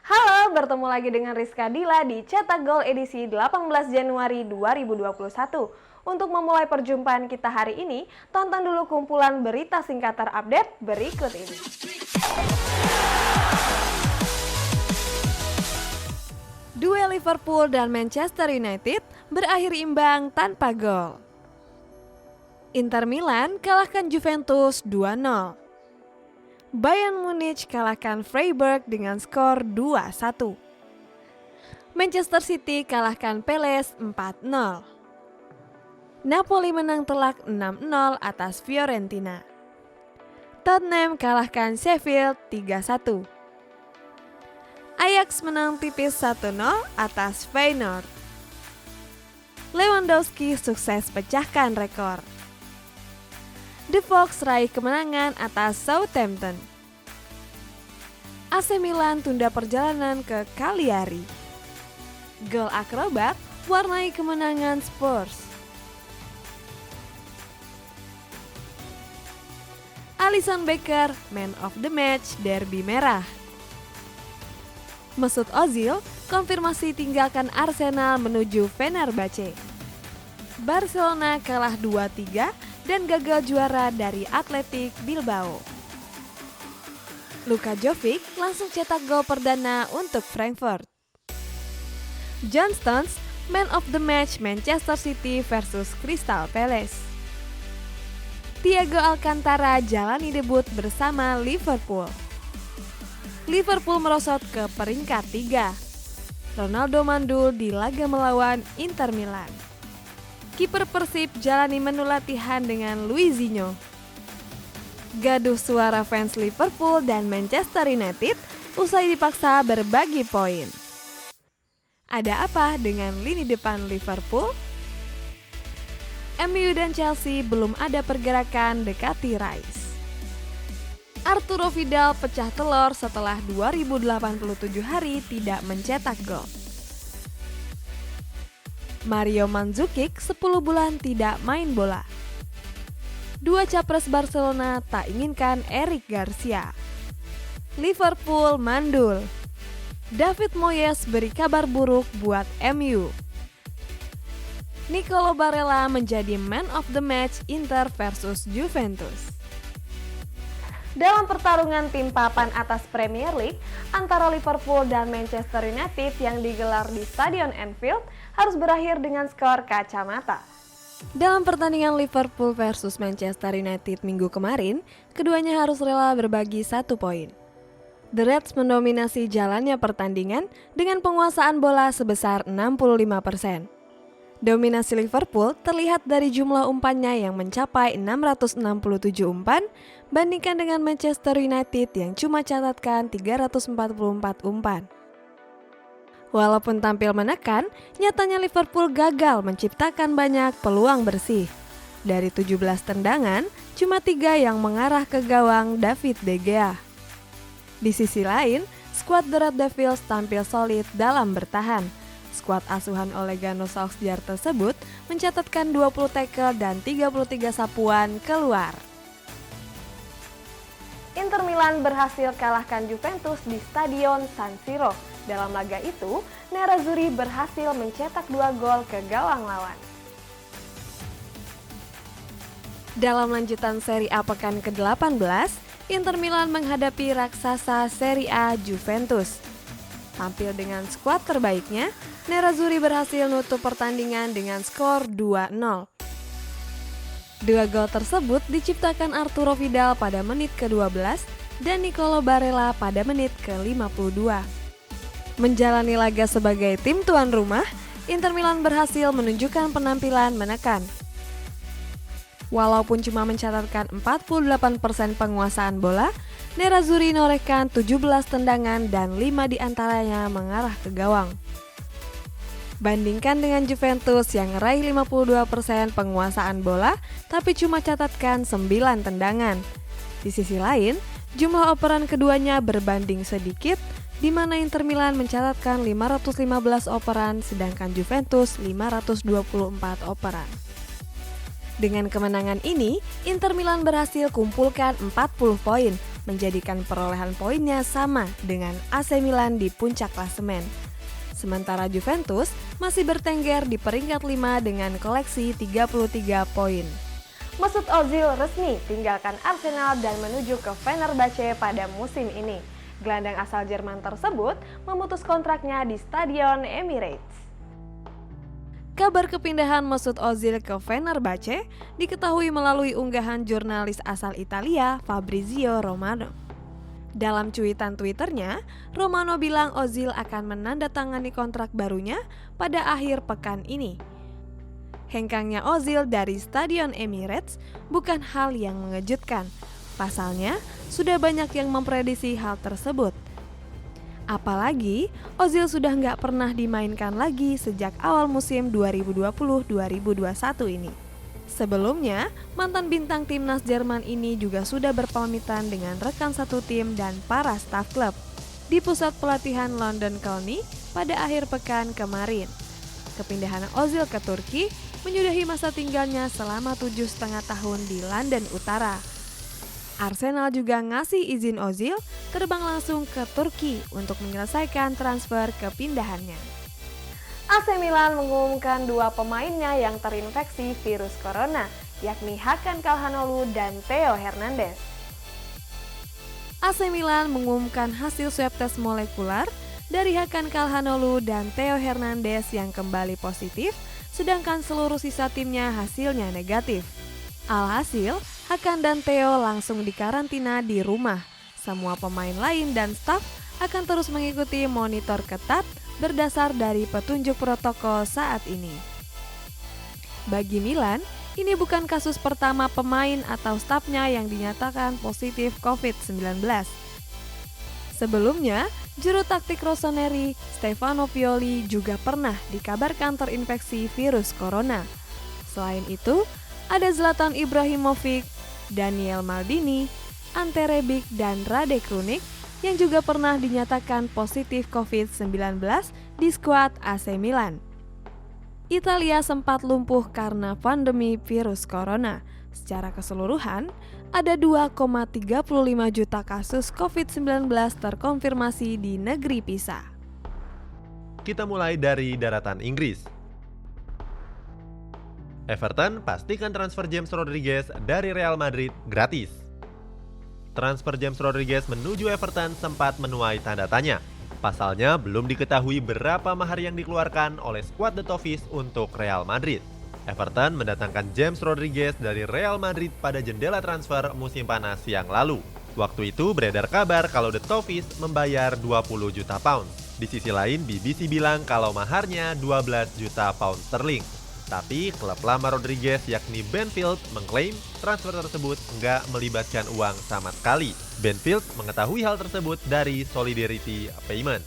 Halo, bertemu lagi dengan Rizka Dila di Cetak Gol edisi 18 Januari 2021. Untuk memulai perjumpaan kita hari ini, tonton dulu kumpulan berita singkat terupdate berikut ini. Duel Liverpool dan Manchester United berakhir imbang tanpa gol. Inter Milan kalahkan Juventus 2-0. Bayern Munich kalahkan Freiburg dengan skor 2-1. Manchester City kalahkan Palace 4-0. Napoli menang telak 6-0 atas Fiorentina. Tottenham kalahkan Sheffield 3-1. Ajax menang tipis 1-0 atas Feyenoord. Lewandowski sukses pecahkan rekor. The Fox raih kemenangan atas Southampton. AC Milan tunda perjalanan ke Cagliari. Gol akrobat warnai kemenangan Spurs. Alisson Becker, Man of the Match Derby Merah. Mesut Ozil konfirmasi tinggalkan Arsenal menuju Fenerbahce. Barcelona kalah 2-3 dan gagal juara dari Athletic Bilbao. Luka Jovic langsung cetak gol perdana untuk Frankfurt. John Stones, Man of the Match Manchester City versus Crystal Palace. Thiago Alcantara jalani debut bersama Liverpool. Liverpool merosot ke peringkat 3. Ronaldo mandul di laga melawan Inter Milan. Kiper Persib jalani menu latihan dengan Luizinho. Gaduh suara fans Liverpool dan Manchester United usai dipaksa berbagi poin. Ada apa dengan lini depan Liverpool? MU dan Chelsea belum ada pergerakan dekati Rice. Arturo Vidal pecah telur setelah 2087 hari tidak mencetak gol. Mario Mandzukic 10 bulan tidak main bola. Dua capres Barcelona tak inginkan Eric Garcia. Liverpool mandul. David Moyes beri kabar buruk buat MU. Nicolo Barella menjadi Man of the Match Inter versus Juventus. Dalam pertarungan tim papan atas Premier League antara Liverpool dan Manchester United yang digelar di Stadion Anfield harus berakhir dengan skor kacamata. Dalam pertandingan Liverpool versus Manchester United minggu kemarin, keduanya harus rela berbagi 1 poin. The Reds mendominasi jalannya pertandingan dengan penguasaan bola sebesar 65%. Dominasi Liverpool terlihat dari jumlah umpannya yang mencapai 667 umpan, bandingkan dengan Manchester United yang cuma catatkan 344 umpan. Walaupun tampil menekan, nyatanya Liverpool gagal menciptakan banyak peluang bersih. Dari 17 tendangan, cuma 3 yang mengarah ke gawang David De Gea. Di sisi lain, skuad The Red Devils tampil solid dalam bertahan. Skuad asuhan Ole Gunnar Solskjaer tersebut mencatatkan 20 tackle dan 33 sapuan keluar. Inter Milan berhasil kalahkan Juventus di Stadion San Siro. Dalam laga itu, Nerazzurri berhasil mencetak 2 gol ke gawang lawan. Dalam lanjutan Serie A pekan ke-18, Inter Milan menghadapi raksasa Serie A Juventus. Tampil dengan skuad terbaiknya, Nerazzurri berhasil nutup pertandingan dengan skor 2-0. 2 gol tersebut diciptakan Arturo Vidal pada menit ke-12 dan Nicolo Barella pada menit ke-52. Menjalani laga sebagai tim tuan rumah, Inter Milan berhasil menunjukkan penampilan menekan. Walaupun cuma mencatatkan 48% penguasaan bola, Nerazzurri norehkan 17 tendangan dan 5 diantaranya mengarah ke gawang. Bandingkan dengan Juventus yang meraih 52% penguasaan bola, tapi cuma catatkan 9 tendangan. Di sisi lain, jumlah operan keduanya berbanding sedikit, di mana Inter Milan mencatatkan 515 operan, sedangkan Juventus 524 operan. Dengan kemenangan ini, Inter Milan berhasil kumpulkan 40 poin, menjadikan perolehan poinnya sama dengan AC Milan di puncak klasemen. Sementara Juventus masih bertengger di peringkat 5 dengan koleksi 33 poin. Mesut Ozil resmi tinggalkan Arsenal dan menuju ke Fenerbahce pada musim ini. Gelandang asal Jerman tersebut memutus kontraknya di Stadion Emirates. Kabar kepindahan Mesut Ozil ke Fenerbahce diketahui melalui unggahan jurnalis asal Italia Fabrizio Romano. Dalam cuitan Twitternya, Romano bilang Ozil akan menandatangani kontrak barunya pada akhir pekan ini. Hengkangnya Ozil dari Stadion Emirates bukan hal yang mengejutkan. Pasalnya, sudah banyak yang memprediksi hal tersebut. Apalagi, Ozil sudah nggak pernah dimainkan lagi sejak awal musim 2020-2021 ini. Sebelumnya, mantan bintang timnas Jerman ini juga sudah berpamitan dengan rekan satu tim dan para staf klub di pusat pelatihan London Colney pada akhir pekan kemarin. Kepindahan Ozil ke Turki menyudahi masa tinggalnya selama 7,5 tahun di London Utara. Arsenal juga ngasih izin Ozil terbang langsung ke Turki untuk menyelesaikan transfer kepindahannya. AC Milan mengumumkan 2 pemainnya yang terinfeksi virus corona, yakni Hakan Calhanoglu dan Theo Hernandez. AC Milan mengumumkan hasil swab tes molekuler dari Hakan Calhanoglu dan Theo Hernandez yang kembali positif, sedangkan seluruh sisa timnya hasilnya negatif. Alhasil, Hakan dan Theo langsung dikarantina di rumah. Semua pemain lain dan staf akan terus mengikuti monitor ketat berdasar dari petunjuk protokol saat ini. Bagi Milan, ini bukan kasus pertama pemain atau stafnya yang dinyatakan positif COVID-19. Sebelumnya, juru taktik Rossoneri, Stefano Pioli juga pernah dikabarkan terinfeksi virus corona. Selain itu, ada Zlatan Ibrahimovic, Daniel Maldini, Ante Rebic, dan Rade Krunic yang juga pernah dinyatakan positif COVID-19 di skuad AC Milan. Italia sempat lumpuh karena pandemi virus corona. Secara keseluruhan, ada 2,35 juta kasus COVID-19 terkonfirmasi di negeri Pisa. Kita mulai dari daratan Inggris. Everton pastikan transfer James Rodriguez dari Real Madrid gratis. Transfer James Rodriguez menuju Everton sempat menuai tanda tanya. Pasalnya belum diketahui berapa mahar yang dikeluarkan oleh skuad The Toffees untuk Real Madrid. Everton mendatangkan James Rodriguez dari Real Madrid pada jendela transfer musim panas yang lalu. Waktu itu beredar kabar kalau The Toffees membayar 20 juta pound. Di sisi lain, BBC bilang kalau maharnya 12 juta pound sterling. Tapi klub lama Rodriguez yakni Benfield mengklaim transfer tersebut nggak melibatkan uang sama sekali. Benfield mengetahui hal tersebut dari Solidarity Payment.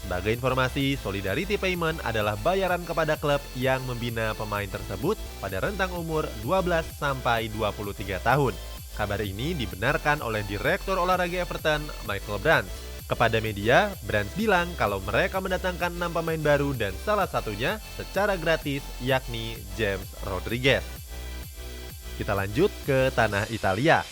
Sebagai informasi, Solidarity Payment adalah bayaran kepada klub yang membina pemain tersebut pada rentang umur 12 sampai 23 tahun. Kabar ini dibenarkan oleh Direktur Olahraga Everton, Michael Brands. Kepada media, Brands bilang kalau mereka mendatangkan 6 pemain baru dan salah satunya secara gratis yakni James Rodriguez. Kita lanjut ke tanah Italia.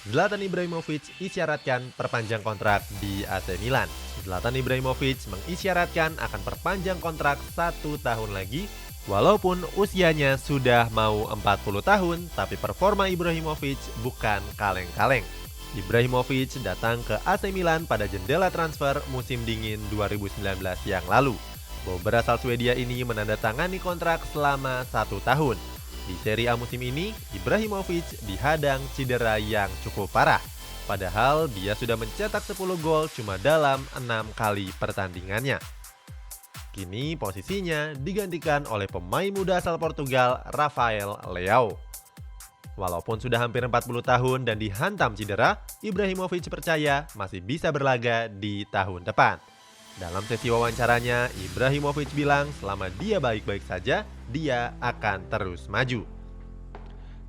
Zlatan Ibrahimovic isyaratkan perpanjang kontrak di AC Milan. Zlatan Ibrahimovic mengisyaratkan akan perpanjang kontrak 1 tahun lagi. Walaupun usianya sudah mau 40 tahun, tapi performa Ibrahimovic bukan kaleng-kaleng. Ibrahimovic datang ke AC Milan pada jendela transfer musim dingin 2019 yang lalu. Bobber asal Swedia ini menandatangani kontrak selama 1 tahun. Di Serie A musim ini, Ibrahimovic dihadang cedera yang cukup parah. Padahal dia sudah mencetak 10 gol cuma dalam 6 kali pertandingannya. Kini posisinya digantikan oleh pemain muda asal Portugal, Rafael Leao. Walaupun sudah hampir 40 tahun dan dihantam cedera, Ibrahimovic percaya masih bisa berlaga di tahun depan. Dalam sesi wawancaranya, Ibrahimovic bilang selama dia baik-baik saja, dia akan terus maju.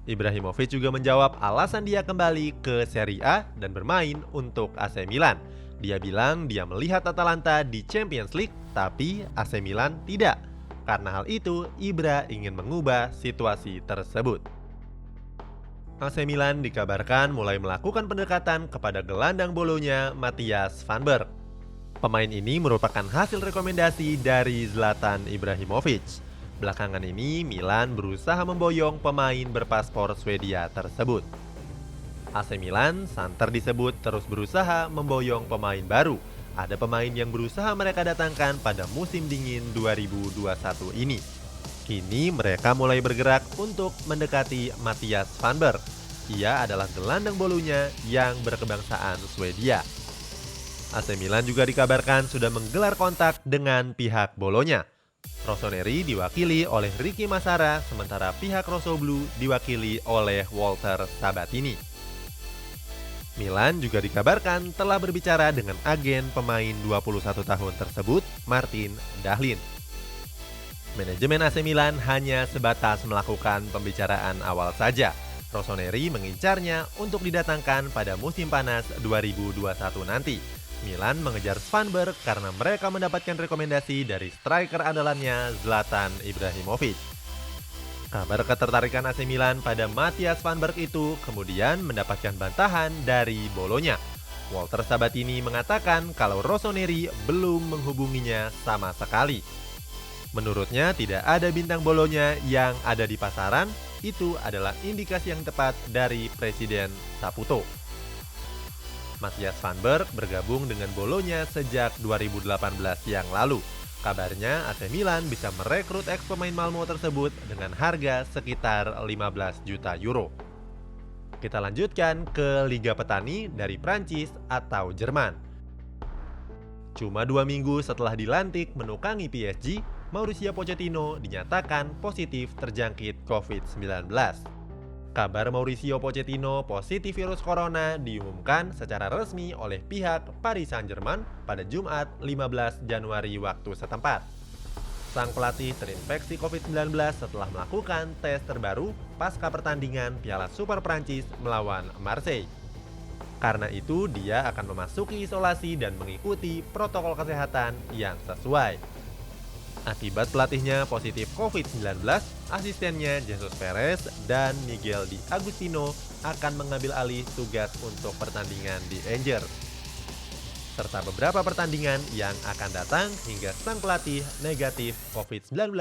Ibrahimovic juga menjawab alasan dia kembali ke Serie A dan bermain untuk AC Milan. Dia bilang dia melihat Atalanta di Champions League, tapi AC Milan tidak. Karena hal itu, Ibra ingin mengubah situasi tersebut. AC Milan dikabarkan mulai melakukan pendekatan kepada gelandang Bolonya Matthias van Berg. Pemain ini merupakan hasil rekomendasi dari Zlatan Ibrahimovic. Belakangan ini Milan berusaha memboyong pemain berpaspor Swedia tersebut. AC Milan santer disebut terus berusaha memboyong pemain baru. Ada pemain yang berusaha mereka datangkan pada musim dingin 2021 ini. Kini mereka mulai bergerak untuk mendekati Matthias van Berg. Ia adalah gelandang Bolonya yang berkebangsaan Swedia. AC Milan juga dikabarkan sudah menggelar kontak dengan pihak Bolonya. Rossoneri diwakili oleh Ricky Massara, sementara pihak Rossoblu diwakili oleh Walter Sabatini. Milan juga dikabarkan telah berbicara dengan agen pemain 21 tahun tersebut, Martin Dahlin. Manajemen AC Milan hanya sebatas melakukan pembicaraan awal saja. Rossoneri mengincarnya untuk didatangkan pada musim panas 2021 nanti. Milan mengejar Van Berg karena mereka mendapatkan rekomendasi dari striker andalannya Zlatan Ibrahimovic. Kabar ketertarikan AC Milan pada Matthias van Berg itu kemudian mendapatkan bantahan dari Bolonya. Walter Sabatini mengatakan kalau Rossoneri belum menghubunginya sama sekali. Menurutnya tidak ada bintang Bolonya yang ada di pasaran, itu adalah indikasi yang tepat dari Presiden Saputo. Matthias van Berg bergabung dengan Bolonya sejak 2018 yang lalu. Kabarnya AC Milan bisa merekrut eks pemain Malmo tersebut dengan harga sekitar 15 juta euro. Kita lanjutkan ke Liga Petani dari Prancis atau Jerman. Cuma 2 minggu setelah dilantik menukangi PSG, Mauricio Pochettino dinyatakan positif terjangkit COVID-19. Kabar Mauricio Pochettino positif virus corona diumumkan secara resmi oleh pihak Paris Saint-Germain pada Jumat 15 Januari waktu setempat. Sang pelatih terinfeksi COVID-19 setelah melakukan tes terbaru pasca pertandingan Piala Super Prancis melawan Marseille. Karena itu, dia akan memasuki isolasi dan mengikuti protokol kesehatan yang sesuai. Akibat pelatihnya positif COVID-19, asistennya Jesus Perez dan Miguel Di Agustino akan mengambil alih tugas untuk pertandingan di Angers. Serta beberapa pertandingan yang akan datang hingga sang pelatih negatif COVID-19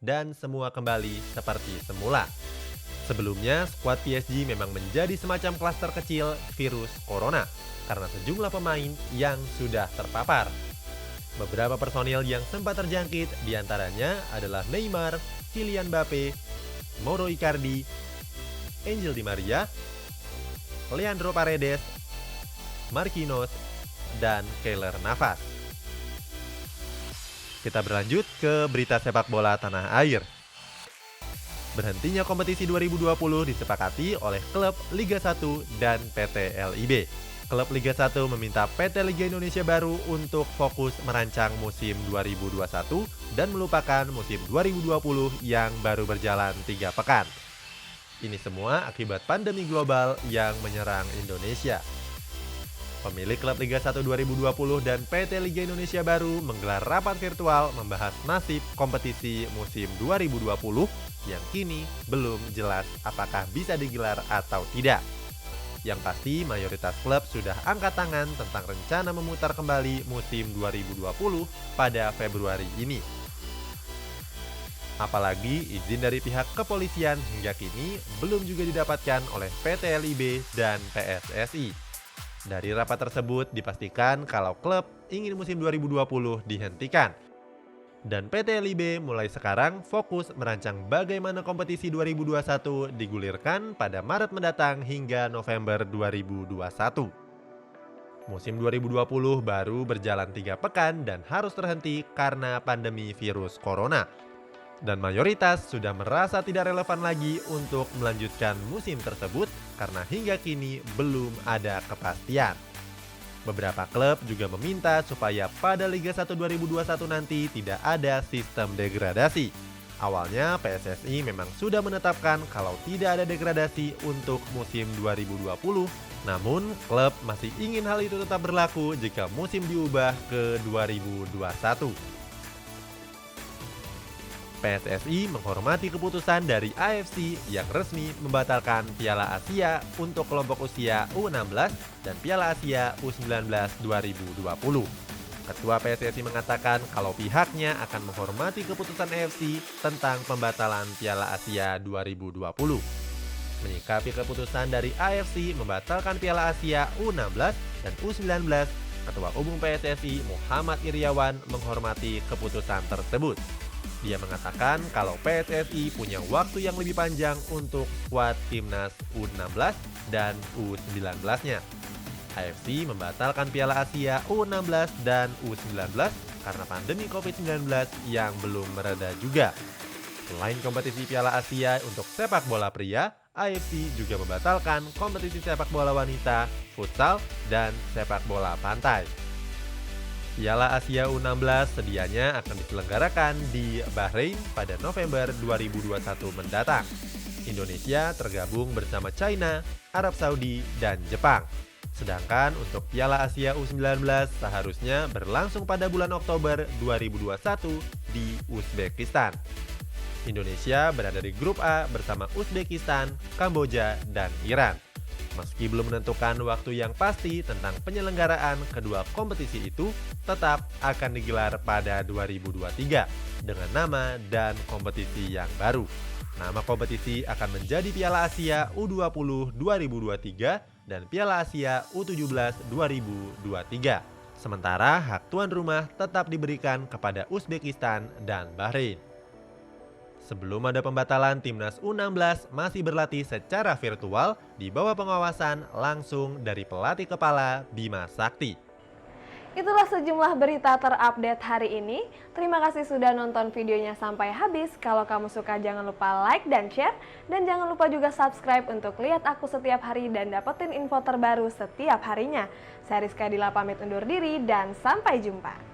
dan semua kembali seperti semula. Sebelumnya, skuad PSG memang menjadi semacam klaster kecil virus corona karena sejumlah pemain yang sudah terpapar. Beberapa personil yang sempat terjangkit diantaranya adalah Neymar, Kylian Mbappe, Mauro Icardi, Angel Di Maria, Leandro Paredes, Marquinhos, dan Keylor Navas. Kita berlanjut ke berita sepak bola tanah air. Berhentinya kompetisi 2020 disepakati oleh klub Liga 1 dan PT LIB. Klub Liga 1 meminta PT Liga Indonesia Baru untuk fokus merancang musim 2021 dan melupakan musim 2020 yang baru berjalan 3 pekan. Ini semua akibat pandemi global yang menyerang Indonesia. Pemilik klub Liga 1 2020 dan PT Liga Indonesia Baru menggelar rapat virtual membahas nasib kompetisi musim 2020 yang kini belum jelas apakah bisa digelar atau tidak. Yang pasti mayoritas klub sudah angkat tangan tentang rencana memutar kembali musim 2020 pada Februari ini. Apalagi izin dari pihak kepolisian hingga kini belum juga didapatkan oleh PT LIB dan PSSI. Dari rapat tersebut dipastikan kalau klub ingin musim 2020 dihentikan. Dan PT LIB mulai sekarang fokus merancang bagaimana kompetisi 2021 digulirkan pada Maret mendatang hingga November 2021. Musim 2020 baru berjalan 3 pekan dan harus terhenti karena pandemi virus corona. Dan mayoritas sudah merasa tidak relevan lagi untuk melanjutkan musim tersebut karena hingga kini belum ada kepastian. Beberapa klub juga meminta supaya pada Liga 1 2021 nanti tidak ada sistem degradasi. Awalnya PSSI memang sudah menetapkan kalau tidak ada degradasi untuk musim 2020, namun klub masih ingin hal itu tetap berlaku jika musim diubah ke 2021. PSSI menghormati keputusan dari AFC yang resmi membatalkan Piala Asia untuk kelompok usia U16 dan Piala Asia U19 2020. Ketua PSSI mengatakan kalau pihaknya akan menghormati keputusan AFC tentang pembatalan Piala Asia 2020. Menyikapi keputusan dari AFC membatalkan Piala Asia U16 dan U19, Ketua Umum PSSI Muhammad Iriawan menghormati keputusan tersebut. Dia mengatakan kalau PSSI punya waktu yang lebih panjang untuk skuad timnas U16 dan U19-nya. AFC membatalkan Piala Asia U16 dan U19 karena pandemi COVID-19 yang belum mereda juga. Selain kompetisi Piala Asia untuk sepak bola pria, AFC juga membatalkan kompetisi sepak bola wanita, futsal, dan sepak bola pantai. Piala Asia U16 sedianya akan diselenggarakan di Bahrain pada November 2021 mendatang. Indonesia tergabung bersama China, Arab Saudi, dan Jepang. Sedangkan untuk Piala Asia U19 seharusnya berlangsung pada bulan Oktober 2021 di Uzbekistan. Indonesia berada di grup A bersama Uzbekistan, Kamboja, dan Iran. Meski belum menentukan waktu yang pasti tentang penyelenggaraan kedua kompetisi itu, tetap akan digelar pada 2023 dengan nama dan kompetisi yang baru. Nama kompetisi akan menjadi Piala Asia U20 2023 dan Piala Asia U17 2023. Sementara hak tuan rumah tetap diberikan kepada Uzbekistan dan Bahrain. Sebelum ada pembatalan, timnas U16 masih berlatih secara virtual di bawah pengawasan langsung dari pelatih kepala Bima Sakti. Itulah sejumlah berita terupdate hari ini. Terima kasih sudah nonton videonya sampai habis. Kalau kamu suka jangan lupa like dan share. Dan jangan lupa juga subscribe untuk lihat aku setiap hari dan dapetin info terbaru setiap harinya. Saya Rizka Dila pamit undur diri dan sampai jumpa.